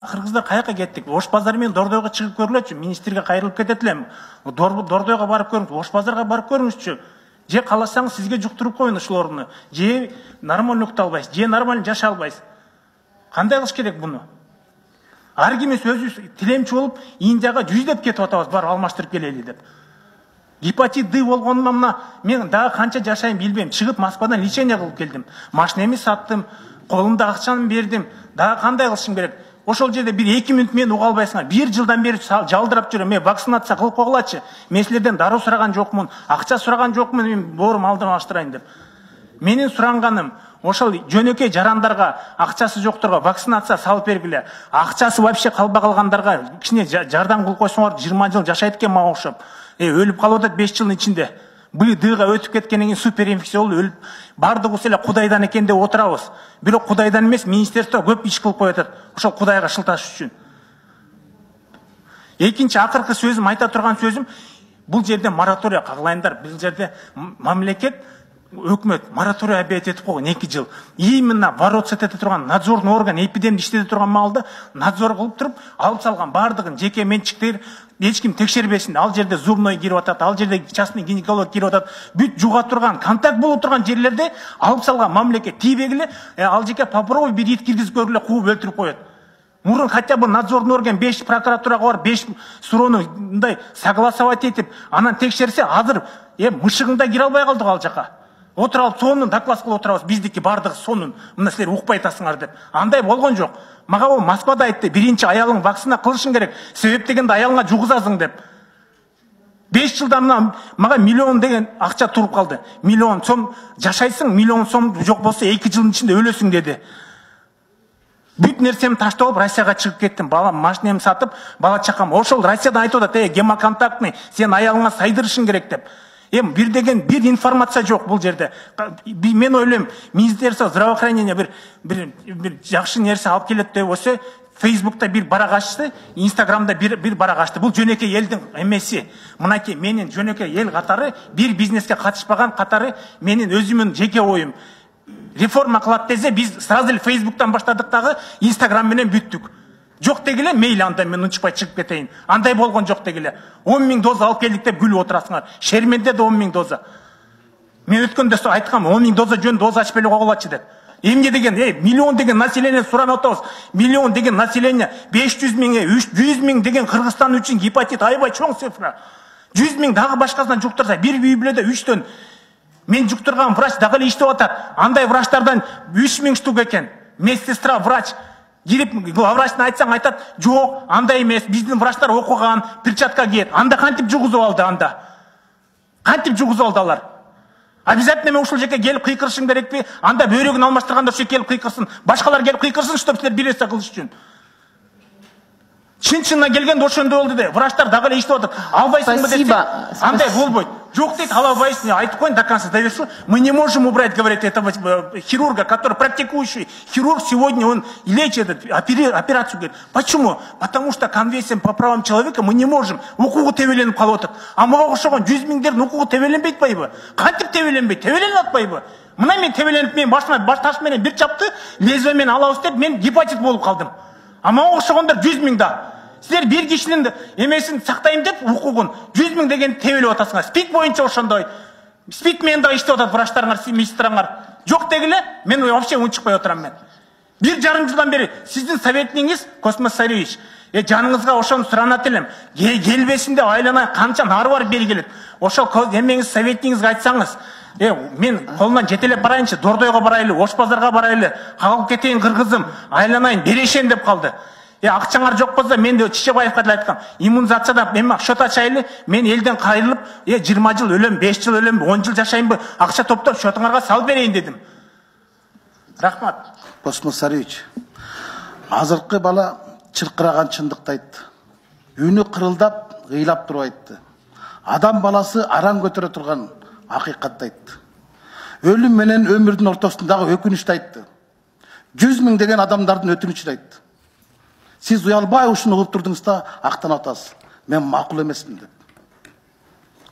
Кыргыздар каяка кеттик? Ош базары менен Дордойго чыгып көрүлөчү. Министрге кайрылып кетет элем. Дордойго барып көрүңүз, Ош базарга барып көрүңүзчү. Же кааласаңыз сизге жуктуруп коюн ушул орунду. Же нормально укта албайсыз, же нормально жашай албайсыз. Кандай кылыш керек буну? Ар кимиз өзүбүз тилемчи болуп, Индияга жүздөп кетип атабыз, барып алмаштырып келели деп. Гепатит Д болгонума мына мен дагы канча жашайын билбейм. Чыгып Москвадан лечение кылып келдим. Машинемди саттым, колумда акчаны бердим. Дагы кандай кылышым керек? Ошол жерде бир 2 мүнөт мени уга албайсыңар. 1 жылдан бери жалдырап жүрөм. Мен вакцинация кылып койгулачы. Мен силерден дару сураган жокмун, акча сураган жокмун, мен боорум алдырмаштырайын деп. Менин суранганым ошол жөнөкөй жарандарга, акчасы жокторго вакцинация салып бергиле. Акчасы вообще калбай калгандарга кичине жардам кылып койсоңор 20 жыл жашайт экен мага окшоп. Өлүп калып атат 5 жылдын ичинде. Дыга өтүп кеткенден кийин супер инфекция болуп өлүп бардыгыбыз эле Кудайдан экен деп отурабыз. Бирок Кудайдан эмес, министрство көп иш кылып коюп атат. Ошол Кудайга шылташ үчүн. Экинчи акыркы сөзүм, айта турган сөзүм, бул жерде мораторий кагылайындар. Бул жерде мамлекет, өкмөт мораторий объявить этип койгон 2 жыл. Именно бороться этип турган надзорный орган эпидемия иштете турган маалда надзор кылып туруп, алып салган бардыгын жеке менчиктер эч ким текшербесин. Ал жерде зубной кирип атат, ал жерде частный гинеколог кирип атат. Бүт жуга турган, контакт болуп турган жерлерде алып салган мамлекет тийбегиле, ал жерге попробуй бир ит киргизип көргүлө, кууп өлтүрүп коет. Мурун хотя бы надзорный орган 5 прокуратурага барып 5 суроону мындай согласовать этип, анан текшерсе, азыр мышыгында кире албай калдык ал жака. Отуралып сонун доклад кылып отурабыз, биздики бардыгы сонун. Мына силер укпай атасыңар деп. Андай болгон жок. Мага бул Москвада айтты, биринчи аялың вакцина кылышың керек. Себеп дегенде аялыңа жугузасың деп. 5 жылдан мага миллион деген акча туруп калды. Миллион сом жашайсың, миллион сом жок болсо 2 жылдын ичинде өлөсүң деди. Бүт нерсемди таштап алып Россияга чыгып кеттим. Балам машинемди сатып, бала чакам. Ошол Россиядан айтып атат, гемоконтактный, сен аялыңа сайдырышың керек деп. Бир деген бир информация жок бул жерде. Мен ойлойм, Министерство здравоохранения бир жакшы нерсе алып келет деп болсо, Фейсбукта бир барак ачты, Инстаграмда бир барак ачты. Бул жөнөкөй элдин эмеси. Мынакей менин жөнөкөй эл катары, бир бизнеске катышпаган катары менин өзүмдүн жеке оюм. Реформа кылат десе, биз сразу эле Фейсбуктан баштадык дагы, Инстаграм менен бүттүк. Жок дегиле, мейлі андай мен унчукпай чыгып кетейин. Андай болгон жок дегиле. 10 000 доза алып келдик деп күлүп отурасыңар. Шерменде де 10 000 доза. Мен өткөндө айткам, 10 000 доза жөн доза ачып эле койгулачы деп. Эмне деген, миллион деген население суранып атабыз. Миллион деген население, 500 000, 100 000 деген Кыргызстан үчүн гепатит аябай чоң цифра. 100 000 дагы башкасынан жуктурса, бир үй бүлөдө 3төн. Мен жуктурган врач дагы эле иштеп атат. Андай врачтардан 3000 штук экен. Медсестра, врач. Кирип главврачтан айтсаң айтат, жок, андай эмес, биздин врачтар окуган, перчатка кийет. Анда кантип жугузуп алды анда? Кантип жугузуп алды алар? Обязательно мен ушул жерге келип кыйкырышым керекпи? Анда бөйрөгүн алмаштырганда ушул келип кыйкырсын, башкалар келип кыйкырсын, чтоб силер бир нерсе кылыш үчүн. Чын-чынына келгенде ошондой болду де. Врачтар дагы эле иштеп атат. Албайсыңбы десе, андай болбойт. Жок дейт, албайсың, айтып коюн до конца довершу. Мы не можем убрать, говорит, этого хирурга, который практикующий хирург, сегодня он лечит операцию. Говорит, почему? Потому что конвенция по правам человека мы не можем. Укугу тебеленип калып атат. А мага окшогон 100 000дердин укугу тебеленбейт байбы? Кантип тебеленбейт? Тебеленип атпайбы? Мына мен тебеленип, мен башыма баш таш менен бир чапты, лезвие менен алабыз деп, мен гепатит болуп калдым. А мага окшогондор 100 000 да. Силер бир кишинин эмесин сактайм деп укугун 100 000 деген тебелип атасыңар. Спид боюнча ошондой. Спид менен да иштеп атат врачтарыңар, министраңар. Жок дегиле, мен вообще унчукпай отурам мен. 1,5 жылдан бери сиздин советниңиз Космос Саревич, жаныңызга ошону суранат элем. Келбесин деп айланай канча нары барып белгилет. Ошол эмеңиз советниңизге айтсаңыз, мен колунан жетелеп барайынчы, Дордойго барайлы, Ош базарга барайлы, калып кетейин кыргызым, айланайын, берешен деп калды. Акчаңар жок болсо, мен де Чичебаевка деле айткам, иммунизацияда мен счет ачайлы, мен элден кайрылып, 20 жыл өлөм, 5 жыл өлөм, 10 жыл жашайынбы, акча топтоп счетуңарга салып берейин дедим. Рахмат. Космос Саревич, азыркы бала чыркыраган чындыкты айтты. Үнү кырылдап, ыйлап туруп айтты. Адам баласы аран көтөрө турган акыйкатты айтты. Өлүм менен өмүрдүн ортосундагы өкүнүштү айтты. 100 000 деген адамдардын өтүнүчүн айтты. Сиз уялбай ушуну кылып турдуңуз да актанып атасыз. Мен макул эмесмин деп.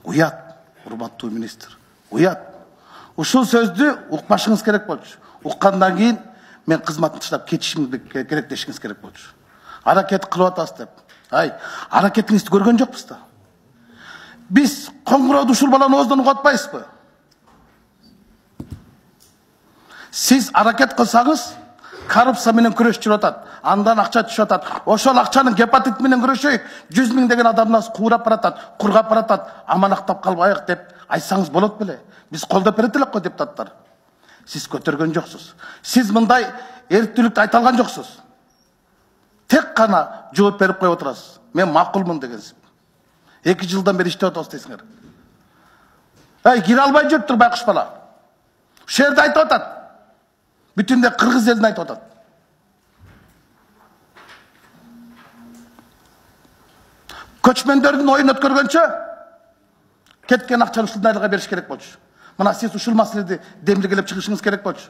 Уят, урматтуу министр. Уят. Ушул сөздү укпашыңыз керек болчу. Уккандан кийин мен кызматын таштап кетишим керек дешиңиз керек болчу. аракет кылып атасыз деп. Ай, аракетиңизди көргөн жокпуз да. Биз коңгурооду ушул баланы оозунан угатпайбызбы? Сиз аракет кылсаңыз, коррупция менен күрөш жүрүп атат. Андан акча түшүп атат. Ошол акчанын гепатит менен күрөшөйүк. 100 000 деген адамды куурап баратат, кургап баратат. Аманактап калбайык деп айтсаңыз болот беле? Биз колдоп берет элек го депутаттар. Сиз көтөргөн жоксуз. Сиз мындай эрктүүлүктү айта алган жоксуз. Тек кана жооп берип коюп отурасыз. Мен макулмун дегенсиз. 2 жылдан бери иштеп атабыз дейсиңер. Ай, кире албай жүрүптүр байкуш бала. Ушул жерде айтып атат. Бүтүндө кыргыз элине айтып атат. Көчмөндөрдүн оюн өткөргөнчө кеткен акчаны ушундайларга бериш керек болчу. Мына сиз ушул маселеди демилгелеп чыгышыңыз керек болчу.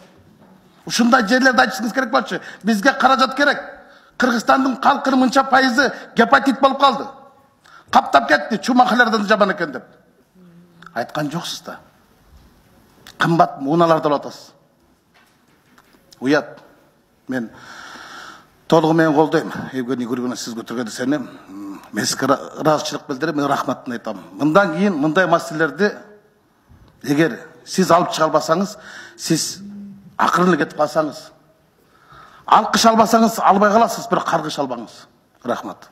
Ушундай жерлерди айтышыңыз керек болчу. Бизге каражат керек. Кыргызстандын калкынын мынча пайызы гепатит болуп калды. Каптап кетти, чумакалардан жаман экен деп. Айткан жоксуз да. Кымбат муналарды алып атасыз. Уят. Мен толугу менен колдойм. Евгений Григорьевич сиз көтөргөн сени. Мен сизге ыраазычылык билдирип, мен рахматын айтам. Мындан кийин мындай маселелерди эгер сиз алып чыга албасаңыз, сиз акырын кетип калсаңыз, алкыш албасаңыз албай каласыз, бирок каргыш албаңыз. Рахмат.